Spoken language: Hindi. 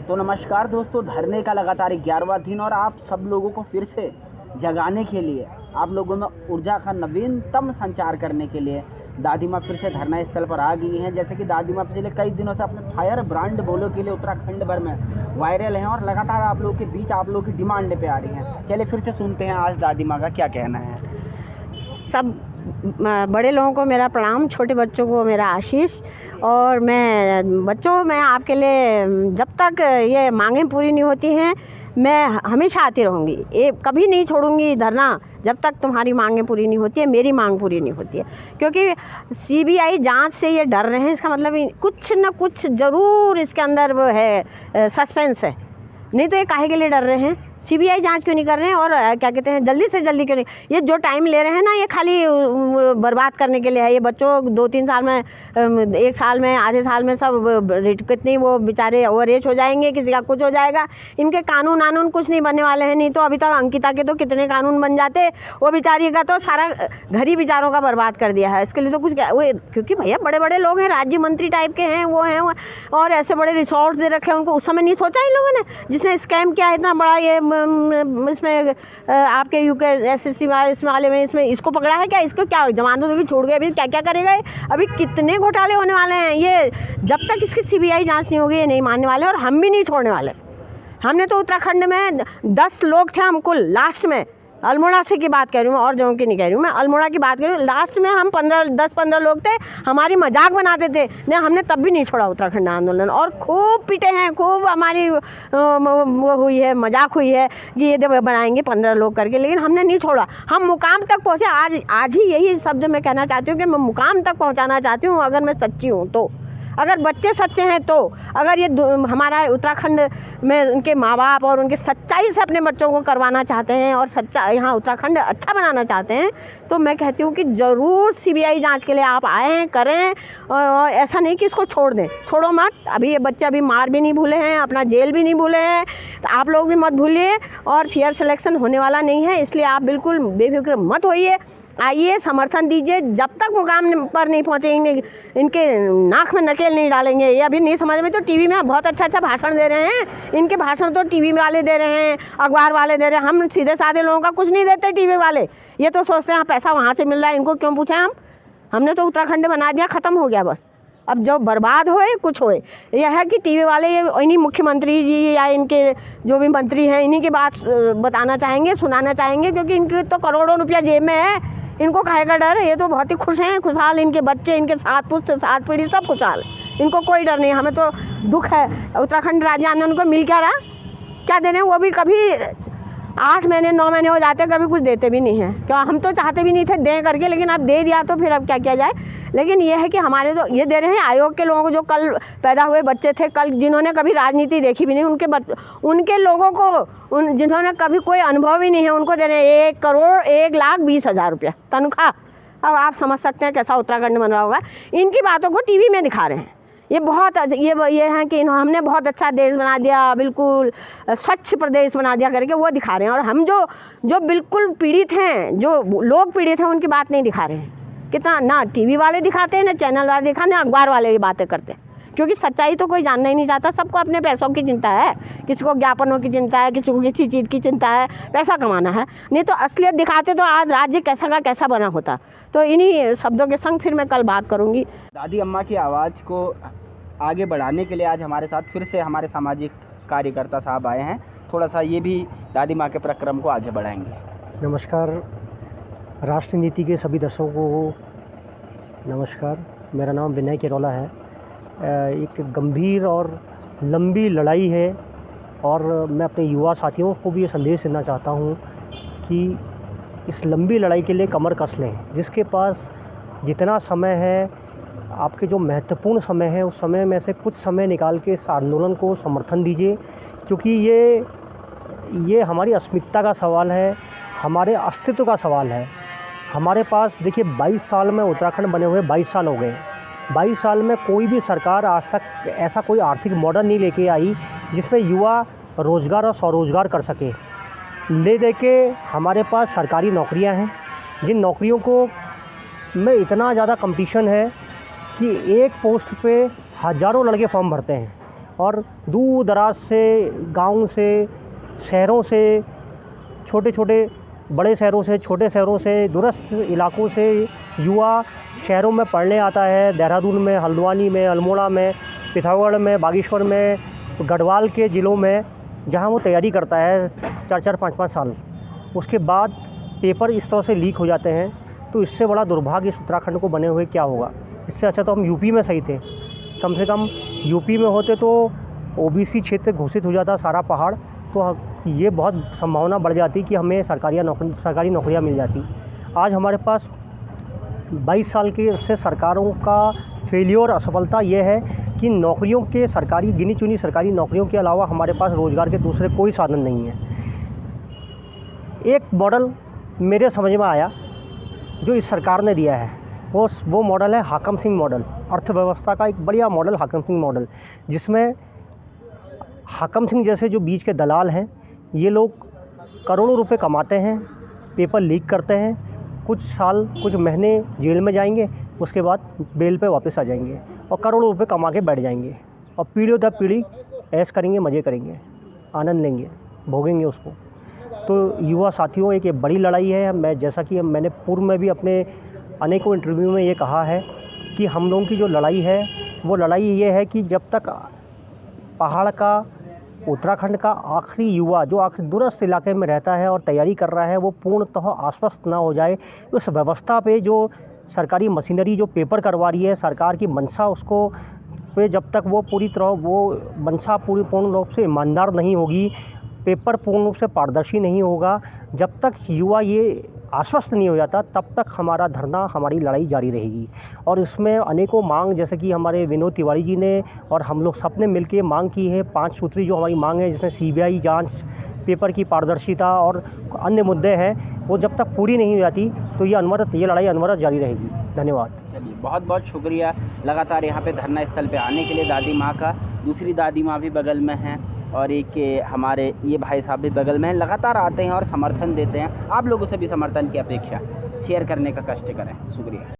तो नमस्कार दोस्तों, धरने का लगातार 11वां दिन और आप सब लोगों को फिर से जगाने के लिए, आप लोगों में ऊर्जा का नवीनतम संचार करने के लिए दादी माँ फिर से धरना स्थल पर आ गई हैं। जैसे कि दादी माँ पिछले कई दिनों से अपने फायर ब्रांड बोलो के लिए उत्तराखंड भर में वायरल हैं और लगातार आप लोगों के बीच आप लोगों की डिमांड पे आ रही हैं। चलिए फिर से सुनते हैं आज दादी माँ का क्या कहना है। सब बड़े लोगों को मेरा प्रणाम, छोटे बच्चों को मेरा आशीष। और मैं आपके लिए जब तक ये मांगें पूरी नहीं होती हैं मैं हमेशा आती रहूँगी। ये कभी नहीं छोड़ूंगी धरना जब तक तुम्हारी मांगें पूरी नहीं होती है, मेरी मांग पूरी नहीं होती है। क्योंकि सीबीआई जांच से ये डर रहे हैं, इसका मतलब कुछ न कुछ ज़रूर इसके अंदर वो है, सस्पेंस है। नहीं तो ये काहे के लिए डर रहे हैं? सीबीआई जांच क्यों नहीं कर रहे हैं? और क्या कहते हैं, जल्दी से जल्दी क्यों नहीं? ये जो टाइम ले रहे हैं ना, ये खाली बर्बाद करने के लिए है। ये बच्चों 2-3 साल में, 1 साल में, आधे साल में सब कितनी वो बेचारे ओवर एज हो जाएंगे, किसी का कुछ हो जाएगा। इनके कानून कुछ नहीं बनने वाले हैं। नहीं तो अभी तक अंकिता के तो कितने कानून बन जाते, वो बेचारी का तो सारा घर ही बेचारों का बर्बाद कर दिया है। इसके लिए तो कुछ वो, क्योंकि भैया बड़े बड़े लोग हैं, राज्य मंत्री टाइप के हैं वो हैं, और ऐसे बड़े रिसोर्ट दे रखे हैं उनको। उस समय नहीं सोचा इन लोगों ने, जिसने स्कैम किया इतना बड़ा, ये इसमें आपके यूके एसएससी वाले में इसमें इसको पकड़ा है क्या? इसको क्या जमानत होगी, छोड़ गए? अभी क्या क्या करेगा? अभी कितने घोटाले होने वाले हैं। ये जब तक इसकी सीबीआई जांच नहीं होगी ये नहीं मानने वाले, और हम भी नहीं छोड़ने वाले। हमने तो उत्तराखंड में 10 लोग थे हम कुल, लास्ट में अल्मोड़ा से की बात कर रही हूँ और जगहों की नहीं कह रही हूँ, मैं अल्मोड़ा की बात कर रही हूँ। लास्ट में हम 10-15 लोग थे, हमारी मजाक बनाते थे। नहीं, हमने तब भी नहीं छोड़ा उत्तराखंड आंदोलन, और खूब पिटे हैं, खूब हमारी वो हुई है, मजाक हुई है कि ये बनाएंगे 15 लोग करके, लेकिन हमने नहीं छोड़ा। हम मुकाम तक पहुँचे। आज ही यही शब्द मैं कहना चाहती हूँ कि मैं मुकाम तक पहुँचाना चाहती हूँ। अगर मैं सच्ची हूँ तो, अगर बच्चे सच्चे हैं तो, अगर ये हमारा उत्तराखंड में उनके माँ बाप और उनके सच्चाई से अपने बच्चों को करवाना चाहते हैं और सच्चा यहाँ उत्तराखंड अच्छा बनाना चाहते हैं, तो मैं कहती हूँ कि ज़रूर सीबीआई जांच के लिए आप आएँ, करें। और ऐसा नहीं कि इसको छोड़ दें, छोड़ो मत। अभी ये बच्चे अभी मार भी नहीं भूले हैं, अपना जेल भी नहीं भूले हैं, तो आप लोग भी मत भूलिए। और फेयर सिलेक्शन होने वाला नहीं है, इसलिए आप बिल्कुल बेफिक्र मत होइए। आइए, समर्थन दीजिए। जब तक मुकाम पर नहीं पहुँचेंगे, इनके नाक में नकेल नहीं डालेंगे। ये अभी नहीं समझ में, तो टीवी में बहुत अच्छा भाषण दे रहे हैं। इनके भाषण तो टीवी वाले दे रहे हैं, अखबार वाले दे रहे हैं। हम सीधे साधे लोगों का कुछ नहीं देते टीवी वाले। ये तो सोचते हैं पैसा वहाँ से मिल रहा है, इनको क्यों पूछें हम। हमने तो उत्तराखंड बना दिया, ख़त्म हो गया बस। अब जो बर्बाद होए कुछ होए, यह है कि टीवी वाले इन्हीं मुख्यमंत्री जी या इनके जो भी मंत्री हैं, इन्हीं की बात बताना चाहेंगे, सुनाना चाहेंगे, क्योंकि इनके तो करोड़ों रुपया जेब में है। इनको काहे का डर है? ये तो बहुत ही खुश हैं, खुशहाल। इनके बच्चे, इनके 7 पुस्त 7 पीढ़ी सब खुशहाल, इनको कोई डर नहीं। हमें तो दुख है, उत्तराखंड राज्य आंदोलन को मिल क्या रहा, क्या दे रहे हैं? वो भी कभी 8 महीने 9 महीने हो जाते, कभी कुछ देते भी नहीं हैं। क्यों? हम तो चाहते भी नहीं थे दें करके, लेकिन अब दे दिया तो फिर अब क्या किया जाए। लेकिन ये है कि हमारे तो ये दे रहे हैं आयोग के लोगों को, जो कल पैदा हुए बच्चे थे, कल जिन्होंने कभी राजनीति देखी भी नहीं, उनके लोगों को, जिन्होंने कभी कोई अनुभव ही नहीं है, उनको दे रहे हैं 1,01,20,000 रुपया तनख्वाह। अब आप समझ सकते हैं कैसा उत्तराखंड बन रहा होगा। इनकी बातों को टीवी में दिखा रहे हैं। ये बहुत ये है कि हमने बहुत अच्छा देश बना दिया, बिल्कुल स्वच्छ प्रदेश बना दिया करके वो दिखा रहे हैं। और हम जो बिल्कुल पीड़ित हैं, जो लोग पीड़ित हैं, उनकी बात नहीं दिखा रहे हैं। कितना ना टीवी वाले दिखाते हैं, ना चैनल वाले दिखाते हैं, ना अखबार वाले ये बातें करते हैं। क्योंकि सच्चाई तो कोई जानना ही नहीं चाहता। सबको अपने पैसों की चिंता है, किसी को ज्ञापनों की चिंता है, किसी को किसी चीज़ की चिंता है, पैसा कमाना है। नहीं तो असलियत दिखाते तो आज राज्य कैसा का कैसा बना होता। तो इन्हीं शब्दों के संग फिर मैं कल बात करूँगी। दादी अम्मा की आवाज़ को आगे बढ़ाने के लिए आज हमारे साथ फिर से हमारे सामाजिक कार्यकर्ता साहब आए हैं। थोड़ा सा ये भी दादी माँ के प्रक्रम को आगे बढ़ाएंगे। नमस्कार राष्ट्र नीति के सभी दर्शकों को नमस्कार। मेरा नाम विनय केरोला है। एक गंभीर और लंबी लड़ाई है, और मैं अपने युवा साथियों को भी ये संदेश देना चाहता हूँ कि इस लंबी लड़ाई के लिए कमर कस लें। जिसके पास जितना समय है, आपके जो महत्वपूर्ण समय है, उस समय में से कुछ समय निकाल के इस आंदोलन को समर्थन दीजिए। क्योंकि ये हमारी अस्मिता का सवाल है, हमारे अस्तित्व का सवाल है। हमारे पास देखिए 22 साल में उत्तराखंड बने हुए 22 साल हो गए। 22 साल में कोई भी सरकार आज तक ऐसा कोई आर्थिक मॉडल नहीं लेके आई जिसमें युवा रोज़गार और स्वरोज़गार कर सके। ले दे के हमारे पास सरकारी नौकरियां हैं, जिन नौकरियों को में इतना ज़्यादा कंपटीशन है कि एक पोस्ट पे हज़ारों लड़के फॉर्म भरते हैं। और दूर दराज से, गांव से, शहरों से, छोटे छोटे बड़े शहरों से, छोटे शहरों से, दूरस्थ इलाकों से युवा शहरों में पढ़ने आता है। देहरादून में, हल्द्वानी में, अल्मोड़ा में, पिथौरागढ़ में, बागेश्वर में, गढ़वाल के ज़िलों में, जहां वो तैयारी करता है 4-4, 5-5 साल। उसके बाद पेपर इस तरह से लीक हो जाते हैं, तो इससे बड़ा दुर्भाग्य इस उत्तराखंड को बने हुए क्या होगा। इससे अच्छा तो हम यूपी में सही थे। कम से कम यूपी में होते तो ओबीसी क्षेत्र घोषित हो जाता सारा पहाड़, तो ये बहुत संभावना बढ़ जाती कि हमें सरकारी नौकरियां मिल जाती। आज हमारे पास 22 साल के से सरकारों का फेलियर, असफलता ये है कि नौकरियों के, सरकारी गिनी चुनी सरकारी नौकरियों के अलावा हमारे पास रोज़गार के दूसरे कोई साधन नहीं है। एक मॉडल मेरे समझ में आया जो इस सरकार ने दिया है, वो मॉडल है हाकम सिंह मॉडल। अर्थव्यवस्था का एक बढ़िया मॉडल हाकम सिंह मॉडल, जिसमें हाकम सिंह जैसे जो बीच के दलाल हैं, ये लोग करोड़ों रुपए कमाते हैं, पेपर लीक करते हैं, कुछ साल, कुछ महीने जेल में जाएंगे, उसके बाद बेल पे वापस आ जाएंगे और करोड़ों रुपए कमा के बैठ जाएंगे और पीढ़ियों दर पीढ़ी ऐश करेंगे, मज़े करेंगे, आनंद लेंगे, भोगेंगे उसको। तो युवा साथियों, एक ये बड़ी लड़ाई है। मैं, जैसा कि मैंने पूर्व में भी अपने अनेकों इंटरव्यू में ये कहा है कि हम लोगों की जो लड़ाई है, वो लड़ाई ये है कि जब तक पहाड़ का, उत्तराखंड का आखिरी युवा जो आखिरी दूरस्थ इलाके में रहता है और तैयारी कर रहा है, वो पूर्णतः आश्वस्त ना हो जाए उस व्यवस्था पे, जो सरकारी मशीनरी जो पेपर करवा रही है, सरकार की मंशा उसको पे, जब तक वो पूरी तरह वो मंशा पूर्ण रूप से ईमानदार नहीं होगी, पेपर पूर्ण रूप से पारदर्शी नहीं होगा, जब तक युवा ये आश्वस्त नहीं हो जाता, तब तक हमारा धरना, हमारी लड़ाई जारी रहेगी। और इसमें अनेकों मांग, जैसे कि हमारे विनोद तिवारी जी ने और हम लोग सबने मिलकर मांग की है, 5 सूत्री जो हमारी मांग है, जिसमें सीबीआई जांच, पेपर की पारदर्शिता और अन्य मुद्दे हैं, वो जब तक पूरी नहीं हो जाती तो ये लड़ाई अनवरत जारी रहेगी। धन्यवाद। चलिए, बहुत बहुत शुक्रिया लगातार यहाँ पे धरना स्थल पे आने के लिए दादी माँ का। दूसरी दादी माँ भी बगल में हैं और एक हमारे ये भाई साहब भी बगल में हैं, लगातार आते हैं और समर्थन देते हैं। आप लोगों से भी समर्थन की अपेक्षा, शेयर करने का कष्ट करें। शुक्रिया।